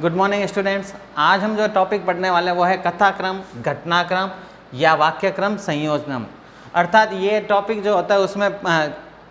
Good morning students. आज हम जो टॉपिक पढ़ने वाले हैं वो है कथाक्रम, घटनाक्रम या वाक्यक्रम संयोजनम। अर्थात ये टॉपिक जो होता है उसमें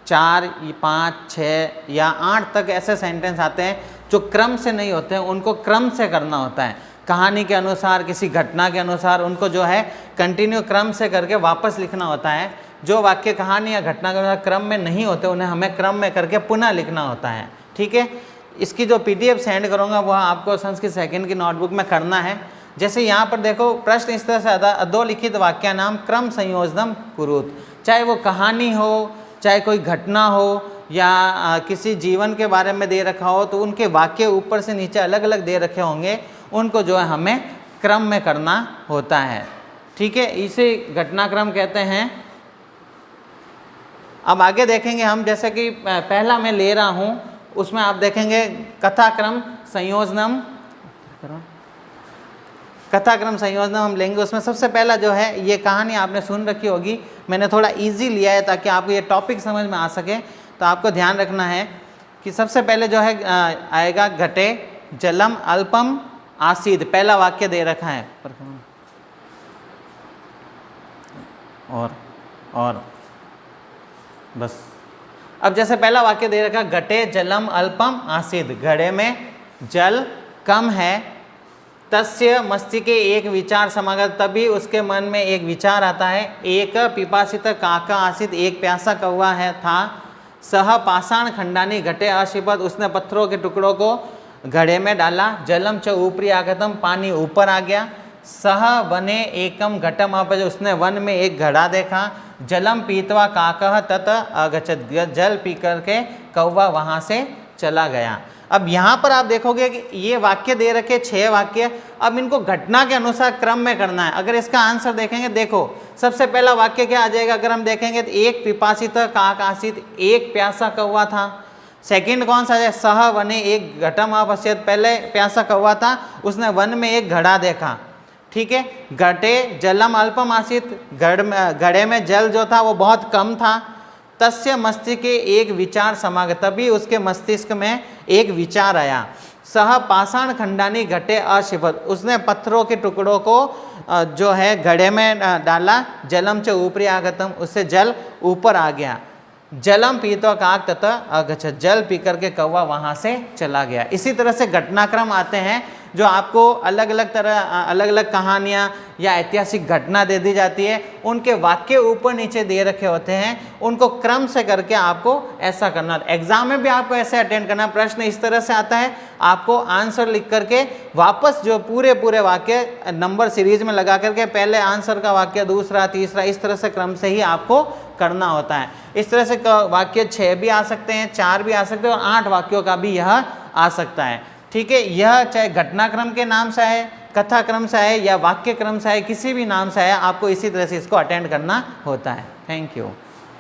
4, 5, 6 या 8 तक ऐसे सेंटेंस आते हैं जो क्रम से नहीं होते हैं, उनको क्रम से करना होता है। कहानी के अनुसार, किसी घटना के अनुसार उनको जो है कंटिन्यू क्रम से करके वापस लिखना होता है। जो वाक्य कहानी या घटना के अनुसार क्रम में नहीं होते उन्हें हमें क्रम में करके पुनः लिखना होता है। ठीक है, इसकी जो PDF सेंड करूँगा वह आपको संस्कृत सेकंड की नोटबुक में करना है। जैसे यहाँ पर देखो प्रश्न इस तरह से आता है, अधोलिखित वाक्य नाम क्रम संयोजनम कुरुत। चाहे वो कहानी हो, चाहे कोई घटना हो या किसी जीवन के बारे में दे रखा हो, तो उनके वाक्य ऊपर से नीचे अलग अलग दे रखे होंगे, उनको जो है हमें क्रम में करना होता है। ठीक है, इसे घटनाक्रम कहते हैं। अब आगे देखेंगे हम, जैसे कि पहला मैं ले रहा हूँ उसमें आप देखेंगे कथाक्रम संयोजनम। कथाक्रम संयोजनम हम लेंगे। उसमें सबसे पहला जो है, ये कहानी आपने सुन रखी होगी, मैंने थोड़ा इजी लिया है ताकि आपको ये टॉपिक समझ में आ सके। तो आपको ध्यान रखना है कि सबसे पहले जो है आएगा घटे जलम अल्पम आसीद। पहला वाक्य दे रखा है और बस। अब जैसे पहला वाक्य दे रखा, घटे जलम अल्पम आसीद, घड़े में जल कम है। तस्य मस्तिष्के एक विचार समागत, तभी उसके मन में एक विचार आता है। एक पिपासित काका आसीत, एक प्यासा कौवा है था। सह पाषाण खंडानी घटे अशिपत, उसने पत्थरों के टुकड़ों को घड़े में डाला। जलम च ऊपरी आगतम, पानी ऊपर आ गया। सह वने एकम घटम अपज, उसने वन में एक घड़ा देखा। जलम पीतवा काकह तत अगच्छत, जल पी करके कौवा वहाँ से चला गया। अब यहाँ पर आप देखोगे कि ये वाक्य दे रखे 6 वाक्य। अब इनको घटना के अनुसार क्रम में करना है। अगर इसका आंसर देखेंगे, देखो सबसे पहला वाक्य क्या आ जाएगा अगर हम देखेंगे तो एक पिपासित काक आसित, एक प्यासा कौवा था। सेकंड कौन सा है, सह वने एक घटम अपश्यत, पहले प्यासा कौवा था, उसने वन में एक घड़ा देखा। ठीक है, घटे जलम अल्पम आसित, घड़े में जल जो था वो बहुत कम था। तस्य मस्तिष्क एक विचार समागत, तभी उसके मस्तिष्क में एक विचार आया। सह पाषाण खंडानी घटे अशिपत, उसने पत्थरों के टुकड़ों को जो है घड़े में डाला। जलम च ऊपरी आगतम, उससे जल ऊपर आ गया। जलम पीतो काक तथा अगच्छत, जल पी करके कौवा वहाँ से चला गया। इसी तरह से घटनाक्रम आते हैं जो आपको अलग अलग कहानियाँ या ऐतिहासिक घटना दे दी जाती है, उनके वाक्य ऊपर नीचे दे रखे होते हैं, उनको क्रम से करके आपको ऐसा करना। एग्जाम में भी आपको ऐसे अटेंड करना। प्रश्न इस तरह से आता है, आपको आंसर लिख करके वापस जो पूरे वाक्य नंबर सीरीज में लगा करके पहले आंसर का वाक्य, दूसरा, तीसरा, इस तरह से क्रम से ही आपको करना होता है। इस तरह से वाक्य 6 भी आ सकते हैं, 4 भी आ सकते हैं और 8 वाक्यों का भी यह आ सकता है। ठीक है, यह चाहे घटनाक्रम के नाम से है, कथाक्रम से है या वाक्य क्रम से है, किसी भी नाम से है, आपको इसी तरह से इसको अटेंड करना होता है। Thank you.